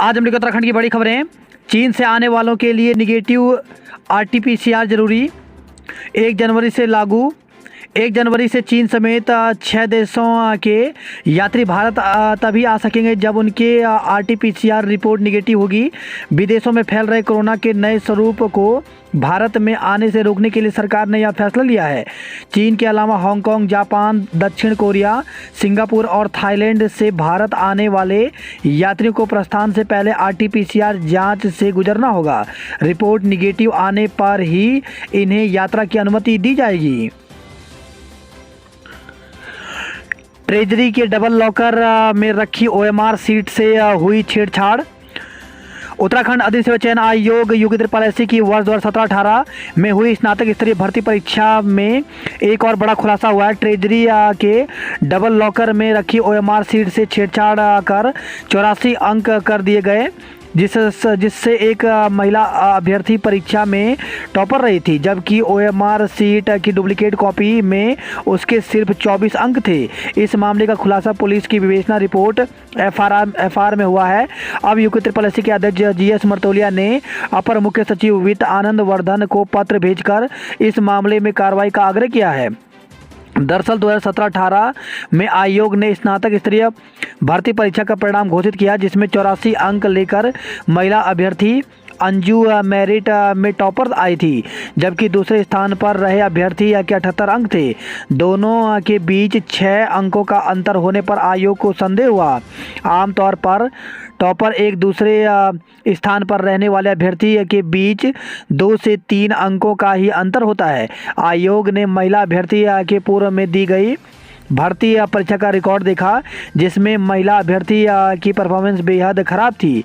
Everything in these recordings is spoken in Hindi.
आज हम लोग उत्तराखंड की बड़ी खबरें। चीन से आने वालों के लिए निगेटिव RT-PCR जरूरी, 1 जनवरी से लागू। 1 जनवरी से चीन समेत 6 देशों के यात्री भारत तभी आ सकेंगे जब उनके RT-PCR रिपोर्ट निगेटिव होगी। विदेशों में फैल रहे कोरोना के नए स्वरूप को भारत में आने से रोकने के लिए सरकार ने यह फैसला लिया है। चीन के अलावा हांगकांग, जापान, दक्षिण कोरिया, सिंगापुर और थाईलैंड से भारत आने वाले यात्रियों को प्रस्थान से पहले RT-PCR जांच से गुजरना होगा। रिपोर्ट निगेटिव आने पर ही इन्हें यात्रा की अनुमति दी जाएगी। ट्रेजरी के डबल लॉकर में रखी OMR सीट से हुई छेड़छाड़। उत्तराखंड अधिसेवा चयन आयोग UP की वर्ष 2017-18 में हुई स्नातक स्तरीय भर्ती परीक्षा में एक और बड़ा खुलासा हुआ है। ट्रेजरी के डबल लॉकर में रखी OMR सीट से छेड़छाड़ कर 84 अंक कर दिए गए, जिससे एक महिला अभ्यर्थी परीक्षा में टॉपर रही थी, जबकि OMR सीट की डुप्लीकेट कॉपी में उसके सिर्फ 24 अंक थे। इस मामले का खुलासा पुलिस की विवेचना रिपोर्ट FR में हुआ है। अब UP के अध्यक्ष GS मर्तोलिया ने अपर मुख्य सचिव वित्त आनंद वर्धन को पत्र भेजकर इस मामले में कार्रवाई का आग्रह किया है। दरअसल 2017-18 में आयोग ने स्नातक स्तरीय भर्ती परीक्षा का परिणाम घोषित किया, जिसमें 84 अंक लेकर महिला अभ्यर्थी अंजू मेरिट में टॉपर आई थी, जबकि दूसरे स्थान पर रहे अभ्यर्थी के 78 अंक थे। दोनों के बीच 6 अंकों का अंतर होने पर आयोग को संदेह हुआ। आमतौर पर टॉपर एक दूसरे स्थान पर रहने वाले अभ्यर्थी के बीच 2 से 3 अंकों का ही अंतर होता है। आयोग ने महिला अभ्यर्थी के पूर्व में दी गई भर्ती परीक्षा का रिकॉर्ड देखा, जिसमें महिला अभ्यर्थी की परफॉर्मेंस बेहद खराब थी।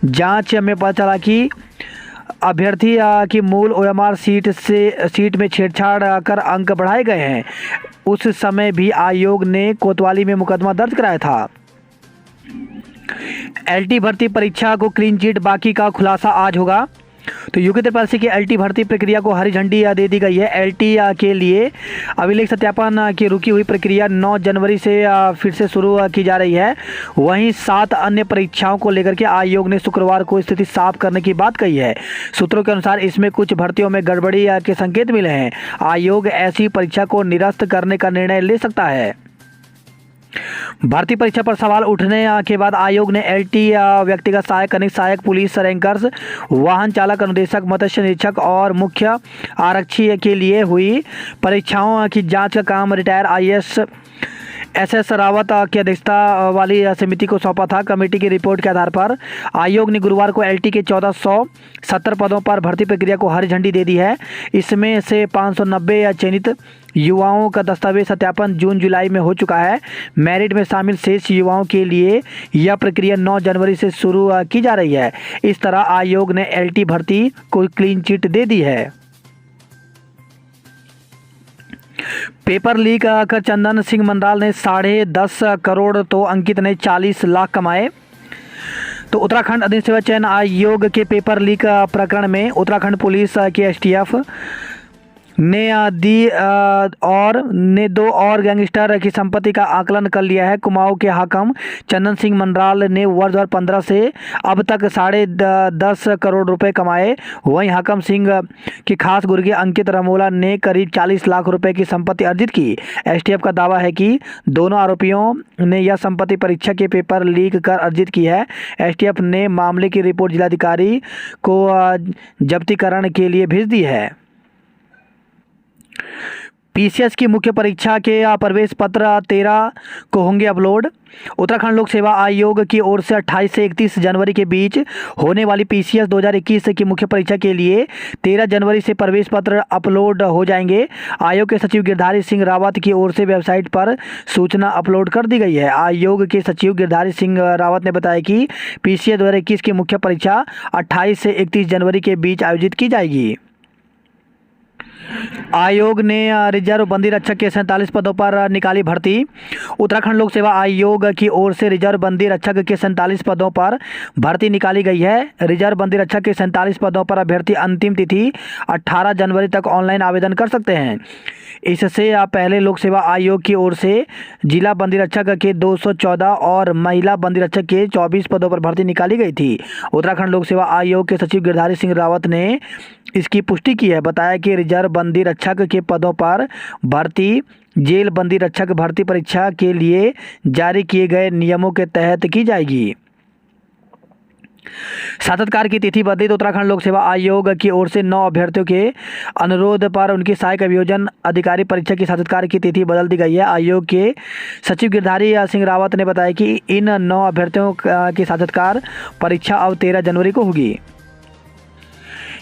जांच में पता चला कि अभ्यर्थी की मूल OMR सीट में छेड़छाड़ कर अंक बढ़ाए गए हैं। उस समय भी आयोग ने कोतवाली में मुकदमा दर्ज कराया था। LT भर्ती परीक्षा को क्लीन चिट बाकी का खुलासा आज होगा। तो UP की LT भर्ती प्रक्रिया को हरी झंडी दे दी गई है। LT के लिए अभिलेख सत्यापन की रुकी हुई प्रक्रिया 9 जनवरी से फिर से शुरू की जा रही है। वहीं 7 अन्य परीक्षाओं को लेकर के आयोग ने शुक्रवार को स्थिति साफ करने की बात कही है। सूत्रों के अनुसार इसमें कुछ भर्तियों में गड़बड़ी के संकेत मिले हैं। आयोग ऐसी परीक्षा को निरस्त करने का निर्णय ले सकता है। भर्ती परीक्षा पर सवाल उठने के बाद आयोग ने LT व्यक्तिगत सहायक, कनिष्ठ सहायक, पुलिस रैंकर्स, वाहन चालक, अनुदेशक, मत्स्य निरीक्षक और मुख्य आरक्षी के लिए हुई परीक्षाओं की जांच का काम रिटायर IAS SS रावत की अध्यक्षता वाली समिति को सौंपा था। कमेटी की रिपोर्ट के आधार पर आयोग ने गुरुवार को LT के 1470 पदों पर भर्ती प्रक्रिया को हरी झंडी दे दी है। इसमें से 590 चयनित युवाओं का दस्तावेज सत्यापन जून-जुलाई में हो चुका है। मेरिट में शामिल शेष युवाओं के लिए यह प्रक्रिया 9 जनवरी से शुरू की जा रही है। इस तरह आयोग ने LT भर्ती को क्लीन चिट दे दी है। पेपर लीक कर चंदन सिंह मनराल ने 10.5 करोड़ तो अंकित ने 40 लाख कमाए। तो उत्तराखंड अधिसेवा चयन आयोग के पेपर लीक प्रकरण में उत्तराखंड पुलिस के STF ने 2 और गैंगस्टर की संपत्ति का आकलन कर लिया है। कुमाऊं के हाकिम चंदन सिंह मनराल ने वर्ष 2015 से अब तक 10.5 करोड़ रुपए कमाए। वहीं हाकिम सिंह की खास गुर्गे अंकित रमोला ने करीब 40 लाख रुपए की संपत्ति अर्जित की। STF का दावा है कि दोनों आरोपियों ने यह संपत्ति परीक्षा के पेपर लीक कर अर्जित की है। STF ने मामले की रिपोर्ट जिलाधिकारी को जब्तीकरण के लिए भेज दी है। PCS की मुख्य परीक्षा के प्रवेश पत्र 13 को होंगे अपलोड। उत्तराखंड लोक सेवा आयोग की ओर से 28 से 31 जनवरी के बीच होने वाली PCS 2021 की मुख्य परीक्षा के लिए 13 जनवरी से प्रवेश पत्र अपलोड हो जाएंगे। आयोग के सचिव गिरधारी सिंह रावत की ओर से वेबसाइट पर सूचना अपलोड कर दी गई है। आयोग के सचिव गिरधारी सिंह रावत ने बताया कि PCS 2021 की मुख्य परीक्षा 28 से 31 जनवरी के बीच आयोजित की जाएगी। आयोग ने रिजर्व बंदी रक्षक के 47 पदों पर निकाली भर्ती। उत्तराखंड लोक सेवा आयोग की ओर से रिजर्व बंदी रक्षक के 47 पदों पर भर्ती निकाली गई है। रिजर्व बंदी रक्षक के 47 पदों पर अभ्यर्थी अंतिम तिथि 18 जनवरी तक ऑनलाइन आवेदन कर सकते हैं। इससे पहले लोक सेवा आयोग की ओर से जिला बंदी रक्षक के 214 और महिला बंदी रक्षक के 24 पदों पर भर्ती निकाली गई थी। उत्तराखंड लोक सेवा आयोग के सचिव गिरधारी सिंह रावत ने इसकी पुष्टि की है। बताया कि रिजर्व बंदी रक्षक के पदों पर भर्ती जेल बंदी रक्षक भर्ती परीक्षा के लिए जारी किए गए नियमों के तहत की जाएगी। साक्षात्कार की तिथि बदली। उत्तराखंड लोक सेवा आयोग की ओर से 9 अभ्यर्थियों के अनुरोध पर उनकी सहायक अभियोजन अधिकारी परीक्षा की साक्षात्कार की तिथि बदल दी गई है। आयोग के सचिव गिरधारी सिंह रावत ने बताया कि इन 9 अभ्यर्थियों की साक्षात्कार परीक्षा अब 13 जनवरी को होगी।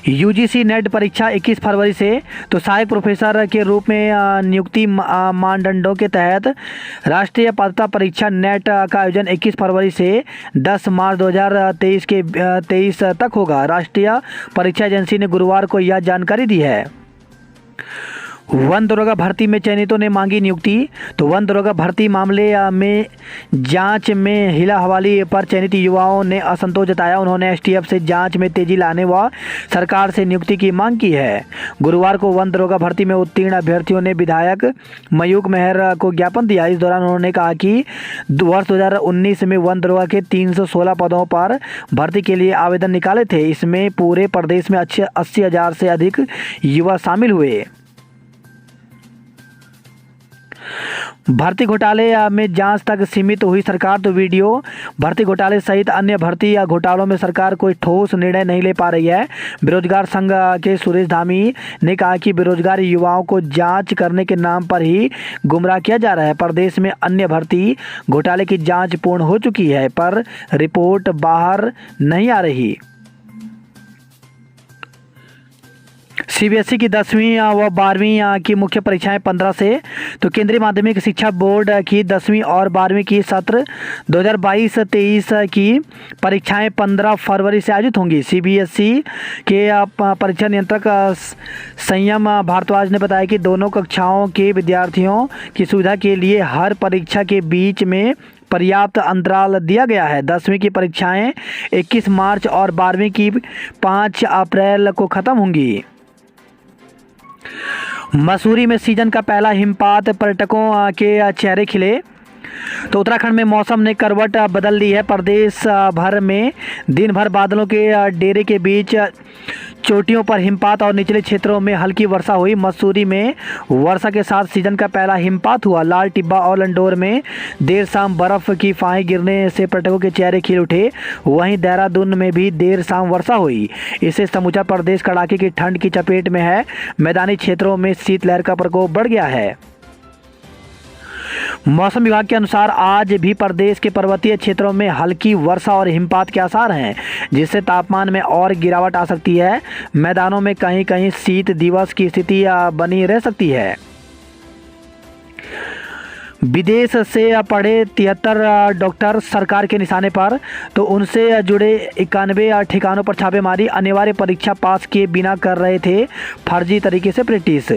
यूजीसी नेट परीक्षा 21 फरवरी से। तो सहायक प्रोफेसर के रूप में नियुक्ति मानदंडों के तहत राष्ट्रीय पात्रता परीक्षा नेट का आयोजन 21 फरवरी से 10 मार्च 2023 तक होगा। राष्ट्रीय परीक्षा एजेंसी ने गुरुवार को यह जानकारी दी है। वन दरोगा भर्ती में चयनितों ने मांगी नियुक्ति। तो वन दरोगा भर्ती मामले में जांच में हिला हवाली पर चयनित युवाओं ने असंतोष जताया। उन्होंने एसटीएफ से जांच में तेजी लाने व सरकार से नियुक्ति की मांग की है। गुरुवार को वन दरोगा भर्ती में उत्तीर्ण अभ्यर्थियों ने विधायक मयूख मेहर को ज्ञापन दिया। इस दौरान उन्होंने कहा कि वर्ष 2019 में वन दरोगा के 316 पदों पर भर्ती के लिए आवेदन निकाले थे। इसमें पूरे प्रदेश में 80,000 से अधिक युवा शामिल हुए। भर्ती घोटाले में जांच तक सीमित हुई सरकार। तो वीडियो भर्ती घोटाले सहित अन्य भर्ती घोटालों में सरकार कोई ठोस निर्णय नहीं ले पा रही है। बेरोजगार संघ के सुरेश धामी ने कहा कि बेरोजगार युवाओं को जांच करने के नाम पर ही गुमराह किया जा रहा है। प्रदेश में अन्य भर्ती घोटाले की जांच पूर्ण हो चुकी है पर रिपोर्ट बाहर नहीं आ रही। सीबीएसई की 10वीं व 12वीं की मुख्य परीक्षाएं 15 से। तो केंद्रीय माध्यमिक शिक्षा बोर्ड की 10वीं और 12वीं की सत्र 2022-23 की परीक्षाएं 15 फरवरी से आयोजित होंगी। सीबीएसई के परीक्षा नियंत्रक संयम भारद्वाज ने बताया कि दोनों कक्षाओं के विद्यार्थियों की सुविधा के लिए हर परीक्षा के बीच में पर्याप्त अंतराल दिया गया है। 10वीं की परीक्षाएं 21 मार्च और 12वीं की 5 अप्रैल को खत्म होंगी। मसूरी में सीजन का पहला हिमपात, पर्यटकों के चेहरे खिले। तो उत्तराखंड में मौसम ने करवट बदल ली है। प्रदेश भर में दिन भर बादलों के डेरे के बीच चोटियों पर हिमपात और निचले क्षेत्रों में हल्की वर्षा हुई। मसूरी में वर्षा के साथ सीजन का पहला हिमपात हुआ। लाल टिब्बा और लंडोर में देर शाम बर्फ की फाहें गिरने से पर्यटकों के चेहरे खिल उठे। वहीं देहरादून में भी देर शाम वर्षा हुई। इससे समूचा प्रदेश कड़ाके की ठंड की चपेट में है। मैदानी क्षेत्रों में शीतलहर का प्रकोप बढ़ गया है। मौसम विभाग के अनुसार आज भी प्रदेश के पर्वतीय क्षेत्रों में हल्की वर्षा और हिमपात के आसार हैं, जिससे तापमान में और गिरावट आ सकती है। मैदानों में कहीं कहीं शीत दिवस की स्थिति बनी रह सकती है। विदेश से पढ़े 73 डॉक्टर सरकार के निशाने पर। तो उनसे जुड़े 91 ठिकानों पर छापेमारी। अनिवार्य परीक्षा पास किए बिना कर रहे थे फर्जी तरीके से प्रैक्टिस।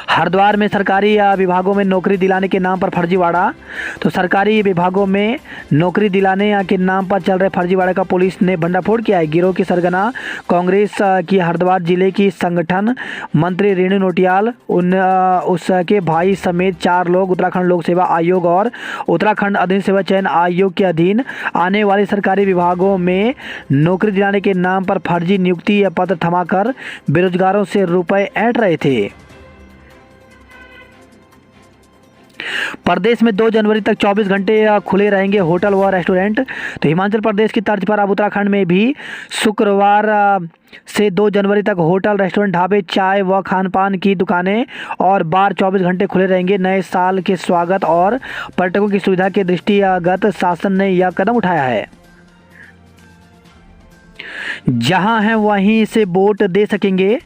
हरिद्वार में सरकारी विभागों में नौकरी दिलाने के नाम पर फर्जीवाड़ा। तो सरकारी विभागों में नौकरी दिलाने के नाम पर चल रहे फर्जीवाड़े का पुलिस ने भंडाफोड़ किया है। गिरोह की सरगना कांग्रेस की हरिद्वार जिले की संगठन मंत्री रेणु नौटियाल, उसके भाई समेत 4 लोग उत्तराखंड लोक सेवा आयोग और उत्तराखंड अधीन सेवा चयन आयोग के अधीन आने वाले सरकारी विभागों में नौकरी दिलाने के नाम पर फर्जी नियुक्ति पत्र थमाकर बेरोजगारों से रुपए ऐंठ रहे थे। प्रदेश में 2 जनवरी तक 24 घंटे खुले रहेंगे होटल व रेस्टोरेंट। तो हिमाचल प्रदेश की तर्ज पर अब उत्तराखंड में भी शुक्रवार से 2 जनवरी तक होटल, रेस्टोरेंट, ढाबे, चाय व खानपान की दुकानें और बार 24 घंटे खुले रहेंगे। नए साल के स्वागत और पर्यटकों की सुविधा के दृष्टिगत शासन ने यह कदम उठाया है। जहां हैं वहीं से वोट दे सकेंगे।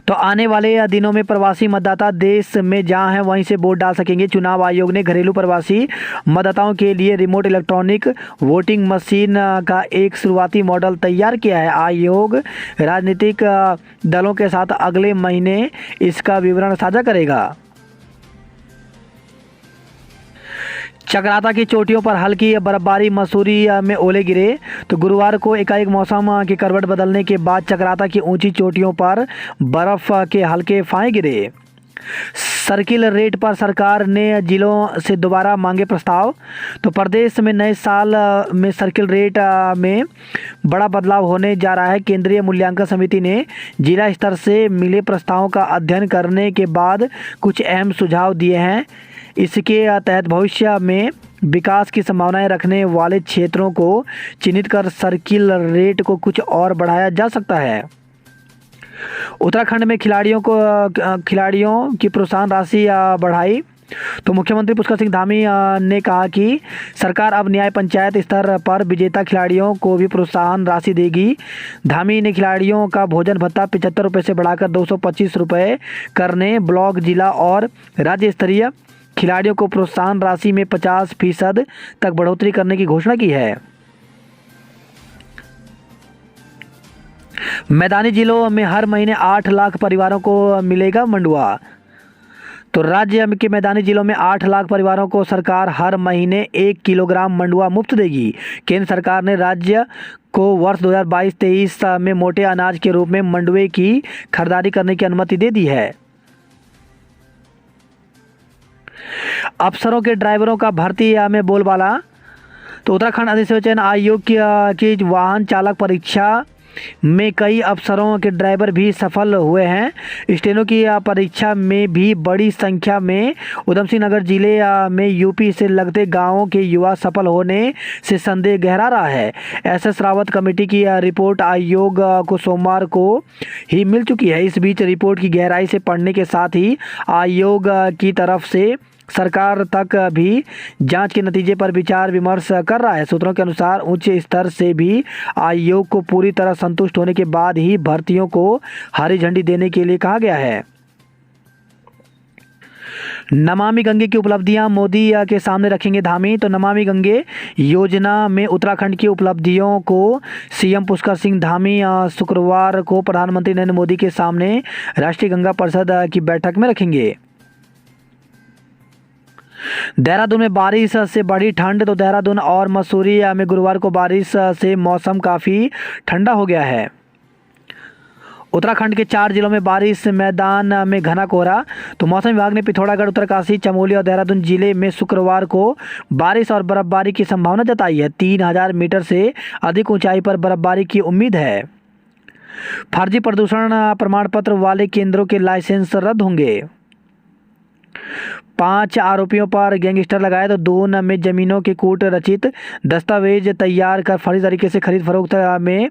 तो आने वाले दिनों में प्रवासी मतदाता देश में जहां हैं वहीं से वोट डाल सकेंगे। चुनाव आयोग ने घरेलू प्रवासी मतदाताओं के लिए रिमोट इलेक्ट्रॉनिक वोटिंग मशीन का एक शुरुआती मॉडल तैयार किया है। आयोग राजनीतिक दलों के साथ अगले महीने इसका विवरण साझा करेगा। चक्राता की चोटियों पर हल्की बर्फबारी, मसूरी में ओले गिरे। तो गुरुवार को एकाएक मौसम की करवट बदलने के बाद चक्राता की ऊंची चोटियों पर बर्फ के हल्के फाहे गिरे। सर्किल रेट पर सरकार ने जिलों से दोबारा मांगे प्रस्ताव। तो प्रदेश में नए साल में सर्किल रेट में बड़ा बदलाव होने जा रहा है। केंद्रीय मूल्यांकन समिति ने जिला स्तर से मिले प्रस्तावों का अध्ययन करने के बाद कुछ अहम सुझाव दिए हैं। इसके तहत भविष्य में विकास की संभावनाएं रखने वाले क्षेत्रों को चिन्हित कर सर्किल रेट को कुछ और बढ़ाया जा सकता है। उत्तराखंड में खिलाड़ियों की प्रोत्साहन राशि बढ़ाई। तो मुख्यमंत्री पुष्कर सिंह धामी ने कहा कि सरकार अब न्याय पंचायत स्तर पर विजेता खिलाड़ियों को भी प्रोत्साहन राशि देगी। धामी ने खिलाड़ियों का भोजन भत्ता 75 रुपये से बढ़ाकर 225 रुपये करने, ब्लॉक, जिला और राज्य स्तरीय खिलाड़ियों को प्रोत्साहन राशि में 50% तक बढ़ोतरी करने की घोषणा की है। मैदानी जिलों में हर महीने 8 लाख परिवारों को मिलेगा मंडुआ। तो राज्य के मैदानी जिलों में 8 लाख परिवारों को सरकार हर महीने 1 किलोग्राम मंडुआ मुफ्त देगी। केंद्र सरकार ने राज्य को वर्ष 2022-23 में मोटे अनाज के रूप में मंडुए की खरीदारी करने की अनुमति दे दी है। अफसरों के ड्राइवरों का भर्ती में बोलबाला। तो उत्तराखंड अधिसूचना आयोग की वाहन चालक परीक्षा में कई अफसरों के ड्राइवर भी सफल हुए हैं। स्टेनो की परीक्षा में भी बड़ी संख्या में उधमसिंह नगर जिले में यूपी से लगते गांवों के युवा सफल होने से संदेह गहरा रहा है। एसएस रावत कमेटी की रिपोर्ट आयोग को सोमवार को ही मिल चुकी है। इस बीच रिपोर्ट की गहराई से पढ़ने के साथ ही आयोग की तरफ से सरकार तक भी जांच के नतीजे पर विचार विमर्श कर रहा है। सूत्रों के अनुसार उच्च स्तर से भी आयोग को पूरी तरह संतुष्ट होने के बाद ही भर्तियों को हरी झंडी देने के लिए कहा गया है। नमामि गंगे की उपलब्धियां मोदी के सामने रखेंगे धामी। तो नमामि गंगे योजना में उत्तराखंड की उपलब्धियों को सीएम पुष्कर सिंह धामी शुक्रवार को प्रधानमंत्री नरेंद्र मोदी के सामने राष्ट्रीय गंगा परिषद की बैठक में रखेंगे। देहरादून में बारिश से बढ़ी ठंड। तो देहरादून और मसूरी में गुरुवार को बारिश से मौसम काफ़ी ठंडा हो गया है। उत्तराखंड के 4 जिलों में बारिश, मैदान में घना कोहरा। तो मौसम विभाग ने पिथौरागढ़, उत्तरकाशी, चमोली और देहरादून जिले में शुक्रवार को बारिश और बर्फबारी की संभावना जताई है। 3000 मीटर से अधिक ऊंचाई पर बर्फबारी की उम्मीद है। फर्जी प्रदूषण प्रमाण पत्र वाले केंद्रों के लाइसेंस रद्द होंगे। 5 आरोपियों पर गैंगस्टर लगाए। तो दून में जमीनों के कूट रचित दस्तावेज तैयार कर फर्जी तरीके से खरीद फरोख्त में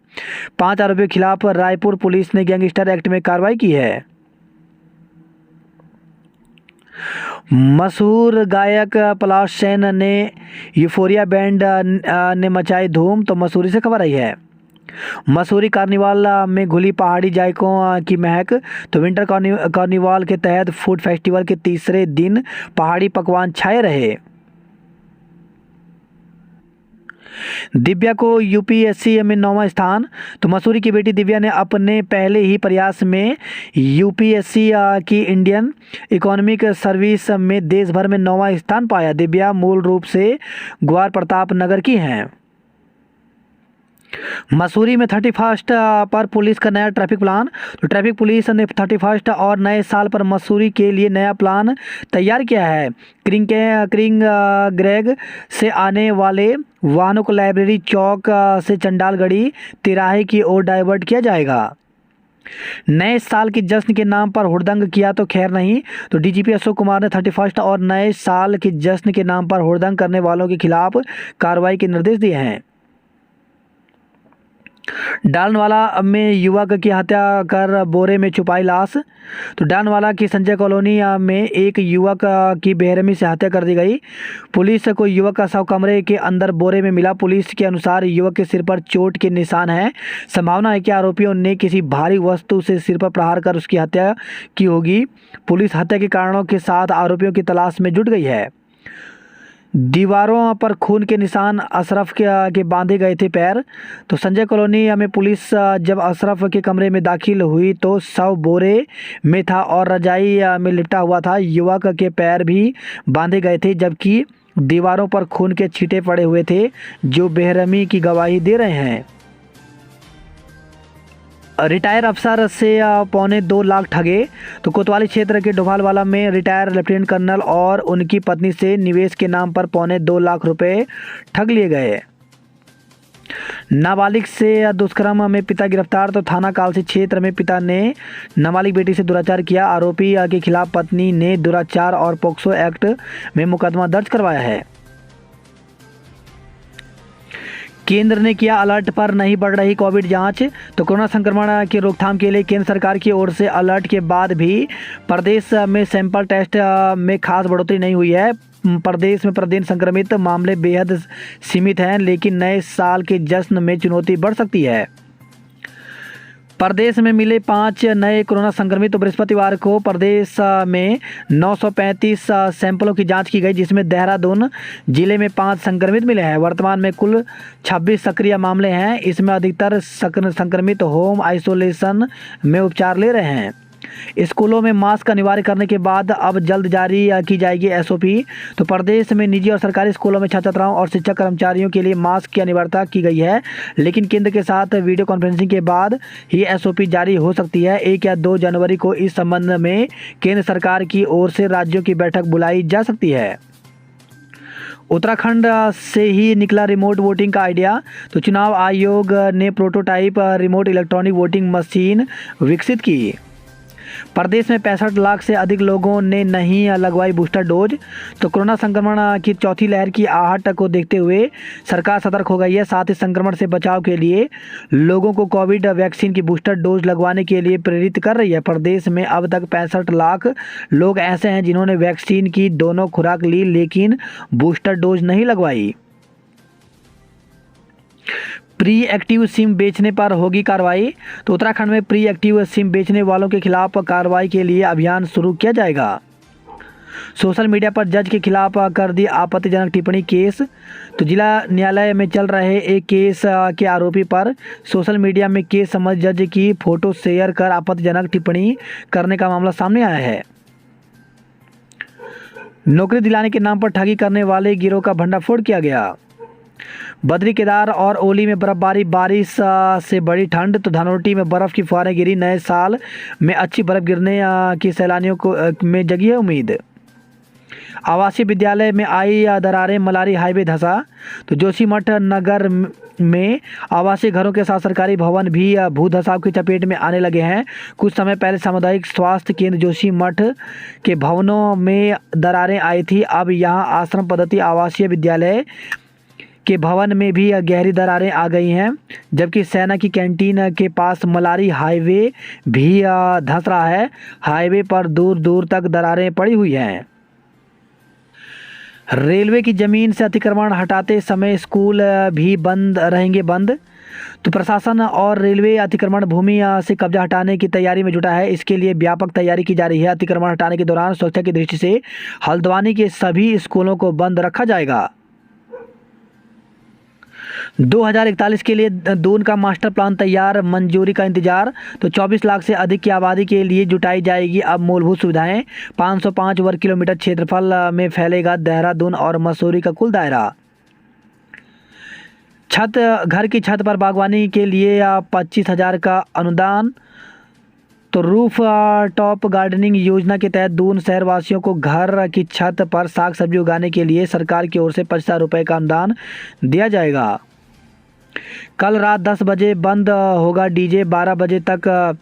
5 आरोपियों के खिलाफ रायपुर पुलिस ने गैंगस्टर एक्ट में कार्रवाई की है। मशहूर गायक पलाश सेन ने यूफोरिया बैंड ने मचाई धूम। तो मसूरी से खबर आई है। मसूरी कार्निवाल में घुली पहाड़ी जायकों की महक। तो विंटर कार्निवाल के तहत फूड फेस्टिवल के तीसरे दिन पहाड़ी पकवान छाए रहे। दिव्या को यूपीएससी में 9वां स्थान। तो मसूरी की बेटी दिव्या ने अपने पहले ही प्रयास में यूपीएससी की इंडियन इकोनॉमिक सर्विस में देश भर में 9वां स्थान पाया। दिव्या मूल रूप से ग्वार प्रताप नगर की हैं। मसूरी में 31 पर पुलिस का नया ट्रैफिक प्लान। तो ट्रैफिक पुलिस ने 31 और नए साल पर मसूरी के लिए नया प्लान तैयार किया है। क्रिंग ग्रेग से आने वाले वाहनों को लाइब्रेरी चौक से चंडालगढ़ी तिराहे की ओर डाइवर्ट किया जाएगा। नए साल के जश्न के नाम पर हुड़दंग किया तो खैर नहीं। तो डीजीपी अशोक कुमार ने 31 और नए साल के जश्न के नाम पर हुड़दंग करने वालों के खिलाफ कार्रवाई के निर्देश दिए हैं। डालनवाला में युवक की हत्या कर बोरे में छुपाई लाश। तो डालनवाला की संजय कॉलोनी में एक युवक की बेरहमी से हत्या कर दी गई। पुलिस को युवक का शव कमरे के अंदर बोरे में मिला। पुलिस के अनुसार युवक के सिर पर चोट के निशान हैं। संभावना है कि आरोपियों ने किसी भारी वस्तु से सिर पर प्रहार कर उसकी हत्या की होगी। पुलिस हत्या के कारणों के साथ आरोपियों की तलाश में जुट गई है। दीवारों पर खून के निशान, अशरफ के बांधे गए थे पैर। तो संजय कॉलोनी में पुलिस जब अशरफ के कमरे में दाखिल हुई तो शव बोरे में था और रजाई में लिपटा हुआ था। युवक के पैर भी बांधे गए थे जबकि दीवारों पर खून के छींटे पड़े हुए थे जो बेरहमी की गवाही दे रहे हैं। रिटायर अफसर से 2.25 लाख ठगे। तो कोतवाली क्षेत्र के डोभालवाला में रिटायर लेफ्टिनेंट कर्नल और उनकी पत्नी से निवेश के नाम पर 2.25 लाख रुपए ठग लिए गए। नाबालिग से दुष्कर्म में पिता गिरफ्तार। तो थाना कालसी क्षेत्र में पिता ने नाबालिग बेटी से दुराचार किया। आरोपी के खिलाफ पत्नी ने दुराचार और पोक्सो एक्ट में मुकदमा दर्ज करवाया है। केंद्र ने किया अलर्ट पर नहीं बढ़ रही कोविड जांच। तो कोरोना संक्रमण की रोकथाम के लिए केंद्र सरकार की ओर से अलर्ट के बाद भी प्रदेश में सैंपल टेस्ट में खास बढ़ोतरी नहीं हुई है। प्रदेश में प्रतिदिन संक्रमित मामले बेहद सीमित हैं, लेकिन नए साल के जश्न में चुनौती बढ़ सकती है। प्रदेश में मिले 5 नए कोरोना संक्रमित। तो बृहस्पतिवार को प्रदेश में 935 सैंपलों की जांच की गई, जिसमें देहरादून जिले में 5 संक्रमित मिले हैं। वर्तमान में कुल 26 सक्रिय मामले हैं। इसमें अधिकतर संक्रमित होम आइसोलेशन में उपचार ले रहे हैं। स्कूलों में मास्क अनिवार्य करने के बाद अब जल्द जारी की जाएगी एसओपी। तो प्रदेश में निजी और सरकारी स्कूलों में छात्र छात्राओं और शिक्षक कर्मचारियों के लिए मास्क की अनिवार्यता की गई है, लेकिन केंद्र के साथ वीडियो कॉन्फ्रेंसिंग के बाद ही एसओपी जारी हो सकती है। 1 या 2 जनवरी को इस संबंध में केंद्र सरकार की ओर से राज्यों की बैठक बुलाई जा सकती है। उत्तराखंड से ही निकला रिमोट वोटिंग का आइडिया। तो चुनाव आयोग ने prototype remote electronic voting machine विकसित की। प्रदेश में 65 लाख से अधिक लोगों ने नहीं लगवाई बूस्टर डोज। तो कोरोना संक्रमण की चौथी लहर की आहट को देखते हुए सरकार सतर्क हो गई है। साथ ही संक्रमण से बचाव के लिए लोगों को कोविड वैक्सीन की बूस्टर डोज लगवाने के लिए प्रेरित कर रही है। प्रदेश में अब तक 65 लाख लोग ऐसे हैं जिन्होंने वैक्सीन की दोनों खुराक ली लेकिन बूस्टर डोज नहीं लगवाई। प्री एक्टिव सिम बेचने पर होगी कार्रवाई। तो उत्तराखंड में प्री एक्टिव सिम बेचने वालों के खिलाफ कार्रवाई के लिए अभियान शुरू किया जाएगा। सोशल मीडिया पर जज के खिलाफ कर दी आपत्तिजनक टिप्पणी केस। तो जिला न्यायालय में चल रहे एक केस के आरोपी पर सोशल मीडिया में केस समझ जज की फोटो शेयर कर आपत्तिजनक टिप्पणी करने का मामला सामने आया है। नौकरी दिलाने के नाम पर ठगी करने वाले गिरोह का भंडाफोड़ किया गया। बद्री केदार और ओली में बर्फबारी, बारिश से बड़ी ठंड। तो धनोल्टी में बर्फ की फुहारें गिरी। नए साल में अच्छी बर्फ गिरने की सैलानियों को में जगी है उम्मीद। आवासीय विद्यालय में आई दरारें, मलारी हाईवे धंसा। तो जोशीमठ नगर में आवासीय घरों के साथ सरकारी भवन भी भू धसाव की चपेट में आने लगे हैं। कुछ समय पहले सामुदायिक स्वास्थ्य केंद्र जोशीमठ के भवनों में दरारें आई थी। अब यहां आश्रम पद्धति आवासीय विद्यालय के भवन में भी गहरी दरारें आ गई हैं, जबकि सेना की कैंटीन के पास मलारी हाईवे भी धंस रहा है। हाईवे पर दूर दूर तक दरारें पड़ी हुई हैं। रेलवे की जमीन से अतिक्रमण हटाते समय स्कूल भी बंद रहेंगे बंद। तो प्रशासन और रेलवे अतिक्रमण भूमि से कब्जा हटाने की तैयारी में जुटा है। इसके लिए व्यापक तैयारी की जा रही है। अतिक्रमण हटाने के दौरान सुरक्षा की दृष्टि से हल्द्वानी के सभी स्कूलों को बंद रखा जाएगा। 2041 के लिए दून का मास्टर प्लान तैयार, मंजूरी का इंतजार। तो 24 लाख से अधिक की आबादी के लिए जुटाई जाएगी अब मूलभूत सुविधाएं। 505 वर्ग किलोमीटर क्षेत्रफल में फैलेगा देहरादून और मसूरी का कुल दायरा। घर की छत पर बागवानी के लिए 25,000 का अनुदान। तो रूफ टॉप गार्डनिंग योजना के तहत दून शहरवासियों को घर की छत पर साग सब्जी उगाने के लिए सरकार की ओर से 50,000 रुपये का अनुदान दिया जाएगा। कल रात 10 बजे बंद होगा डीजे, 12 बजे तक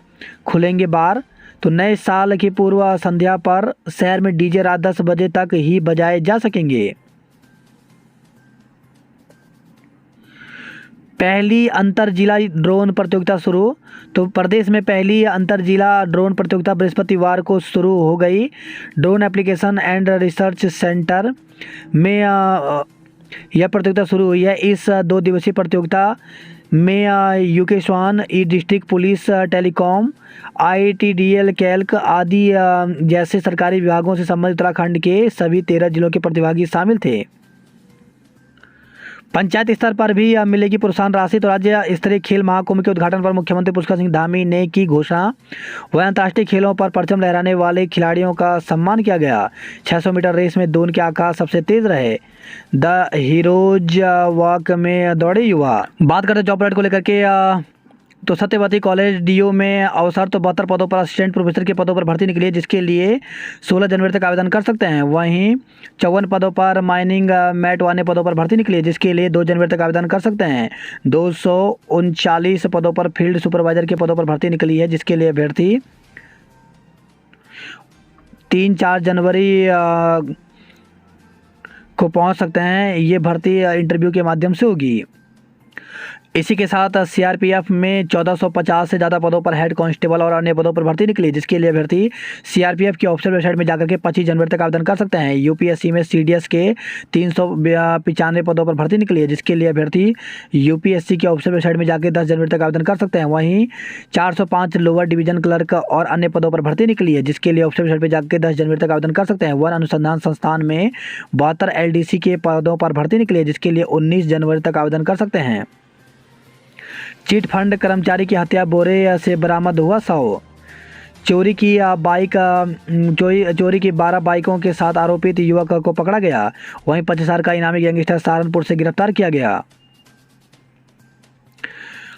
खुलेंगे बार। तो नए साल की पूर्व संध्या पर शहर में डीजे रात 10 बजे तक ही बजाए जा सकेंगे। पहली अंतर जिला ड्रोन प्रतियोगिता शुरू। तो प्रदेश में पहली अंतर जिला ड्रोन प्रतियोगिता बृहस्पतिवार को शुरू हो गई। Drone application and research centre में यह प्रतियोगिता शुरू हुई है। इस 2 दिवसीय प्रतियोगिता में UK swan, e district police, telecom, IITDL, कैल्क आदि जैसे सरकारी विभागों से संबंधित उत्तराखंड के सभी 13 जिलों के प्रतिभागी शामिल थे। पंचायत स्तर पर भी मिलेगी प्रोत्साहन राशि। तो राज्य स्तरीय खेल महाकुंभ के उद्घाटन पर मुख्यमंत्री पुष्कर सिंह धामी ने की घोषणा। वह अंतर्राष्ट्रीय खेलों पर परचम लहराने वाले खिलाड़ियों का सम्मान किया गया। 600 मीटर रेस में दोन के आकाश सबसे तेज रहे। द हीरोज वॉक में दौड़े युवा। बात करते जॉब अपडेट को लेकर के तो सत्यवती कॉलेज DO में अवसर। तो 72 पदों पर असिस्टेंट प्रोफेसर के पदों पर भर्ती निकली है, जिसके लिए 16 जनवरी तक आवेदन कर सकते हैं। वहीं 54 पदों पर माइनिंग मैट वाले पदों पर भर्ती निकली है, जिसके लिए 2 जनवरी तक आवेदन कर सकते हैं। 239 पदों पर फील्ड सुपरवाइजर के पदों पर भर्ती निकली है, जिसके लिए अभ्यर्थी 3-4 जनवरी को पहुंच सकते हैं। ये भर्ती इंटरव्यू के माध्यम से होगी। इसी के साथ CRPF में 1450 से ज़्यादा पदों पर हेड कांस्टेबल और अन्य पदों पर भर्ती निकली, जिसके लिए अभ्यर्थी CRPF की ऑफिशियल वेबसाइट में जाकर के 25 जनवरी तक आवेदन कर सकते हैं। UPSC में CDS के 395 पदों पर भर्ती निकली है, जिसके लिए अभ्यर्थी UPSC की ऑफिशियल वेबसाइट में जाकर 10 जनवरी तक आवेदन कर सकते हैं। वहीं 405 लोअर डिवीजन क्लर्क और अन्य पदों पर भर्ती निकली है, जिसके लिए ऑफिशियल वेबसाइट पर जाकर 10 जनवरी तक आवेदन कर सकते हैं। वन अनुसंधान संस्थान में 72 LDC के पदों पर भर्ती निकली है, जिसके लिए 19 जनवरी तक आवेदन कर सकते हैं। चिट फंड कर्मचारी की हत्या, बोरे से बरामद हुआ 100। चोरी की 12 बाइकों के साथ आरोपित युवक को पकड़ा गया। वहीं 25,000 का इनामी गैंगस्टर सहारनपुर से गिरफ्तार किया गया।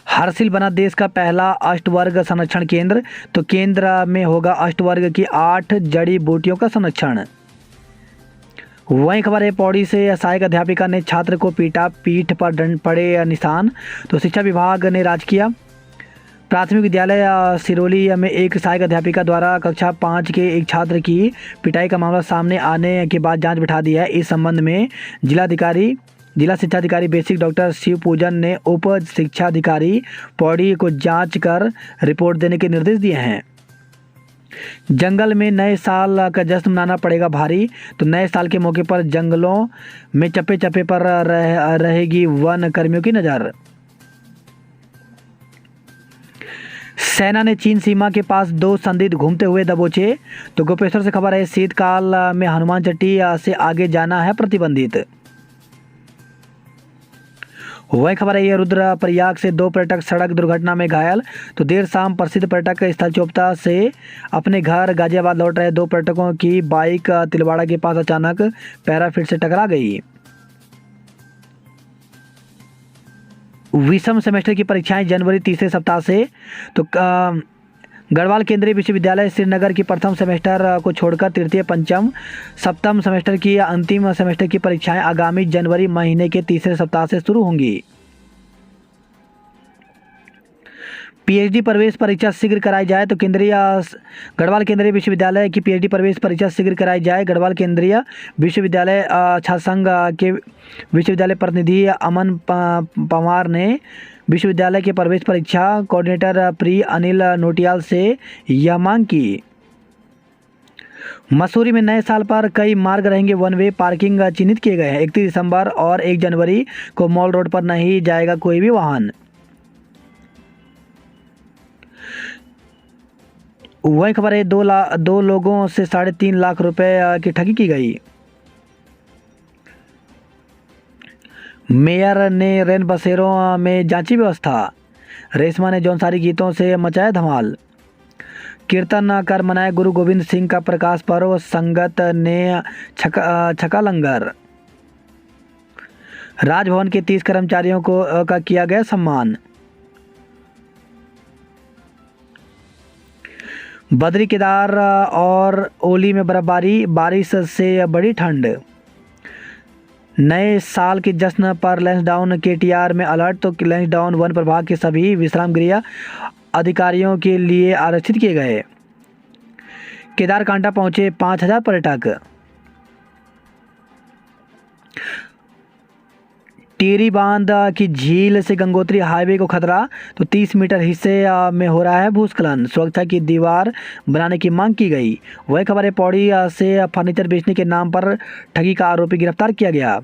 हर्षिल बना देश का पहला अष्टवर्ग संरक्षण केंद्र। तो केंद्र में होगा अष्टवर्ग की 8 जड़ी बूटियों का संरक्षण। वहीं खबर है पौड़ी से सहायक अध्यापिका ने छात्र को पीटा, पीठ पर पड़े निशान। तो शिक्षा विभाग ने राजकीय प्राथमिक विद्यालय सिरोली में एक सहायक अध्यापिका द्वारा कक्षा 5 के एक छात्र की पिटाई का मामला सामने आने के बाद जांच बिठा दी है। इस संबंध में जिला शिक्षा अधिकारी बेसिक डॉक्टर शिव पूजन ने उप शिक्षा अधिकारी पौड़ी को जांच कर रिपोर्ट देने के निर्देश दिए हैं। जंगल में नए साल का जश्न मनाना पड़ेगा भारी। तो नए साल के मौके पर जंगलों में चप्पे चप्पे पर रहेगी वन कर्मियों की नज़र। सेना ने चीन सीमा के पास 2 संदिग्ध घूमते हुए दबोचे। तो गोपेश्वर से खबर है शीतकाल में हनुमान चट्टी से आगे जाना है प्रतिबंधित। वही खबर है ये रुद्रप्रयाग से 2 पर्यटक सड़क दुर्घटना में घायल। तो देर शाम प्रसिद्ध पर्यटक स्थल चोपता से अपने घर गाजियाबाद लौट रहे 2 पर्यटकों की बाइक तिलवाड़ा के पास अचानक पैराफिट से टकरा गई। विषम सेमेस्टर की परीक्षाएं जनवरी तीसरे सप्ताह से। तो गढ़वाल केंद्रीय विश्वविद्यालय श्रीनगर की प्रथम सेमेस्टर को छोड़कर तृतीय, पंचम, सप्तम सेमेस्टर की अंतिम सेमेस्टर की परीक्षाएं आगामी जनवरी महीने के तीसरे सप्ताह से शुरू होंगी। PhD प्रवेश परीक्षा शीघ्र कराई जाए। तो गढ़वाल केंद्रीय विश्वविद्यालय की PhD प्रवेश परीक्षा शीघ्र कराई जाए। गढ़वाल केंद्रीय विश्वविद्यालय छात्र संघ के विश्वविद्यालय प्रतिनिधि अमन पवार ने विश्वविद्यालय के प्रवेश परीक्षा कोऑर्डिनेटर प्री अनिल नोटियाल से यह मांग की। मसूरी में नए साल पर कई मार्ग रहेंगे वन वे, पार्किंग चिन्हित किए गए हैं। 31 दिसंबर और 1 जनवरी को मॉल रोड पर नहीं जाएगा कोई भी वाहन। वही खबर है 2 लोगों से 3.5 लाख रुपए की ठगी की गई। मेयर ने रैन बसेरों में जांची व्यवस्था। रेशमा ने जौनसारी गीतों से मचाया धमाल। कीर्तन कर मनाया गुरु गोविंद सिंह का प्रकाश पर्व। संगत ने छका लंगर। राजभवन के 30 कर्मचारियों का किया गया सम्मान। बद्री केदार और ओली में बर्फबारी, बारिश से बड़ी ठंड। नए साल के जश्न पर लैंसडाउन KTR में अलर्ट। तो लैंसडाउन वन प्रभाग के सभी विश्राम गृह अधिकारियों के लिए आरक्षित किए गए। केदारकांठा पहुंचे 5,000 पर्यटक। टिहरी बांध की झील से गंगोत्री हाईवे को खतरा, तो 30 मीटर हिस्से में हो रहा है भूस्खलन, सुरक्षा की दीवार बनाने की मांग की गई। वही खबर है पौड़ी से फर्नीचर बेचने के नाम पर ठगी का आरोपी गिरफ्तार किया गया।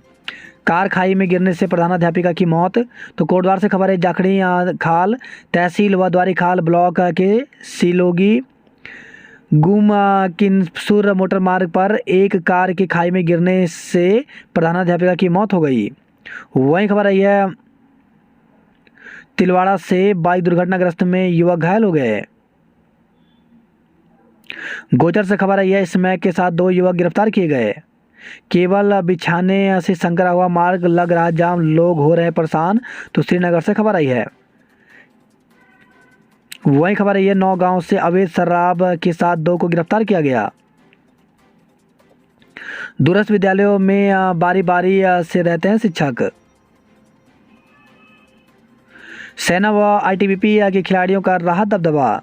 कार खाई में गिरने से प्रधानाध्यापिका की मौत। तो कोटद्वार से खबर है जाखड़ी खाल तहसील व द्वारी खाल ब्लॉक के सिलोगी गुम किन्सुर मोटर मार्ग पर एक कार के खाई में गिरने से प्रधानाध्यापिका की मौत हो गई। वही खबर आई है तिलवाड़ा से बाइक दुर्घटनाग्रस्त में युवक घायल हो गए। गोचर से खबर आई है स्मैक के साथ 2 युवक गिरफ्तार किए गए। केवल बिछाने से संकरा हुआ मार्ग लग रहा जाम, लोग हो रहे परेशान। तो श्रीनगर से खबर आई है। वही खबर आई है नौगांव से अवैध शराब के साथ 2 को गिरफ्तार किया गया। दूरस्थ विद्यालयों में बारी बारी से रहते हैं शिक्षक। सेना व आईटीबीपी के खिलाड़ियों का रहा दबदबा।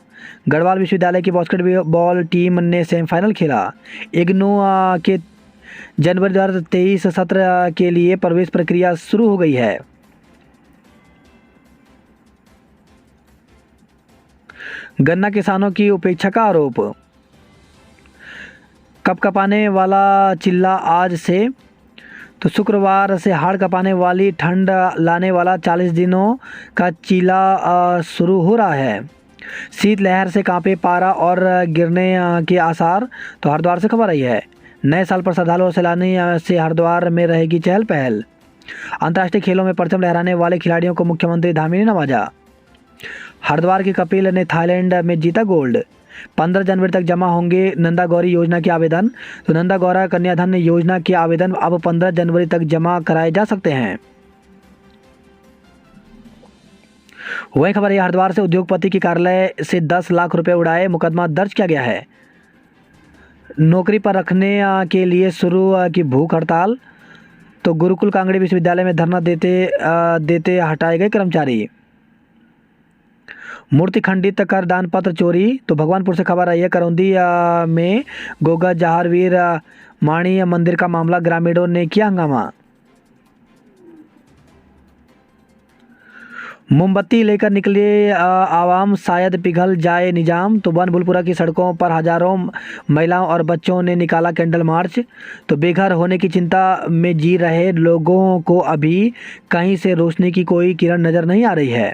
गढ़वाल विश्वविद्यालय की बास्केटबॉल टीम ने सेमीफाइनल खेला। इग्नू के जनवरी 2023 सत्र के लिए प्रवेश प्रक्रिया शुरू हो गई है। गन्ना किसानों की उपेक्षा का आरोप। कपकपाने वाला चिल्ला आज से, तो शुक्रवार से हाड़ कपाने वाली ठंड लाने वाला 40 दिनों का चीला शुरू हो रहा है। शीतलहर से कांपे पारा और गिरने के आसार। तो हरिद्वार से खबर आई है नए साल पर श्रद्धालु और सैलानी से हरिद्वार में रहेगी चहल पहल। अंतर्राष्ट्रीय खेलों में परचम लहराने वाले खिलाड़ियों को मुख्यमंत्री धामी ने नवाजा। हरिद्वार के कपिल ने थाईलैंड में जीता गोल्ड। 15 जनवरी तक जमा होंगे नंदा गौरी योजना के आवेदन। तो नंदा गौरा कन्याधन योजना के आवेदन अब 15 जनवरी तक जमा कराए जा सकते हैं। वही खबर है हरिद्वार से उद्योगपति के कार्यालय से 10 लाख रुपए उड़ाए, मुकदमा दर्ज किया गया है। नौकरी पर रखने के लिए शुरू की भूख हड़ताल। तो गुरुकुल कांगड़ी विश्वविद्यालय में धरना देते हटाए गए कर्मचारी। मूर्ति खंडित कर दान पत्र चोरी। तो भगवानपुर से खबर आई है करौंदी में गोगा जहारवीर माणी मंदिर का मामला, ग्रामीणों ने किया हंगामा। मोमबत्ती लेकर निकले आवाम, शायद पिघल जाए निजाम। तो बनभूलपुरा की सड़कों पर हजारों महिलाओं और बच्चों ने निकाला कैंडल मार्च। तो बेघर होने की चिंता में जी रहे लोगों को अभी कहीं से रोशनी की कोई किरण नजर नहीं आ रही है।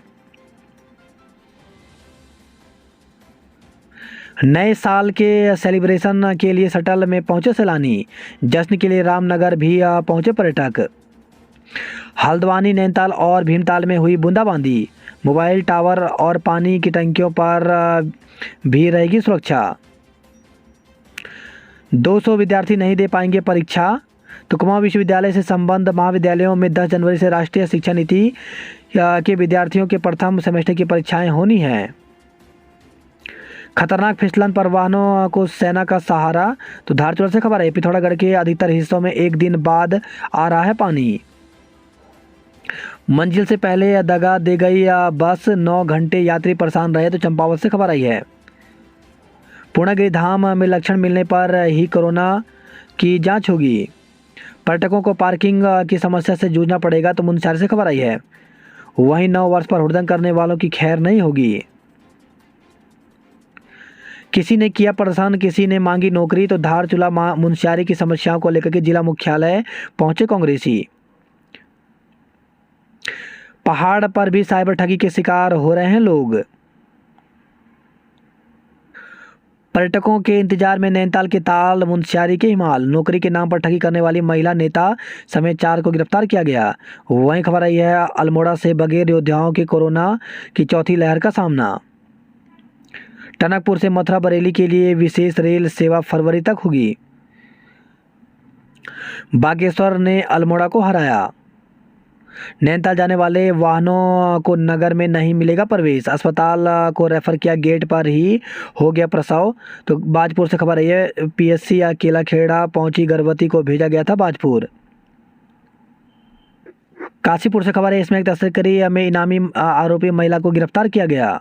नए साल के सेलिब्रेशन के लिए सटल में पहुंचे सैलानी। जश्न के लिए रामनगर भी पहुंचे पर्यटक। हल्द्वानी, नैनीताल और भीमताल में हुई बूंदाबांदी। मोबाइल टावर और पानी की टंकियों पर भी रहेगी सुरक्षा। 200 विद्यार्थी नहीं दे पाएंगे परीक्षा। तो कुमाऊं विश्वविद्यालय से संबद्ध महाविद्यालयों में 10 जनवरी से राष्ट्रीय शिक्षा नीति के विद्यार्थियों के प्रथम सेमेस्टर की परीक्षाएं होनी हैं। खतरनाक फिसलन पर वाहनों को सेना का सहारा। तो धारचूला से खबर है पिथौरागढ़ के अधिकतर हिस्सों में एक दिन बाद आ रहा है पानी। मंजिल से पहले दगा दे गई बस, 9 घंटे यात्री परेशान रहे। तो चंपावत से खबर आई है पूर्णगिरि धाम में लक्षण मिलने पर ही कोरोना की जांच होगी। पर्यटकों को पार्किंग की समस्या से जूझना पड़ेगा। तो मुनस्यारी से खबर आई है वहीं 9 वर्ष पर हुड़दंग करने वालों की खैर नहीं होगी। किसी ने किया परेशान, किसी ने मांगी नौकरी। तो धारचूला मुनस्यारी की समस्याओं को लेकर के जिला मुख्यालय पहुंचे कांग्रेसी। पहाड़ पर भी साइबर ठगी के शिकार हो रहे हैं लोग। पर्यटकों के इंतजार में नैनीताल के ताल, मुनस्यारी के हिमाल। नौकरी के नाम पर ठगी करने वाली महिला नेता समेत 4 को गिरफ्तार किया गया। वहीं खबर आई है अल्मोड़ा से बगैर योद्धाओं के कोरोना की चौथी लहर का सामना। टनकपुर से मथुरा बरेली के लिए विशेष रेल सेवा फरवरी तक होगी। बागेश्वर ने अल्मोड़ा को हराया। नैनीताल जाने वाले वाहनों को नगर में नहीं मिलेगा प्रवेश। अस्पताल को रेफर किया, गेट पर ही हो गया प्रसव। तो बाजपुर से खबर आई है पीएससी केलाखेड़ा पहुंची गर्भवती को भेजा गया था बाजपुर। काशीपुर से खबर है इसमें एक तस्करी में इनामी आरोपी महिला को गिरफ्तार किया गया।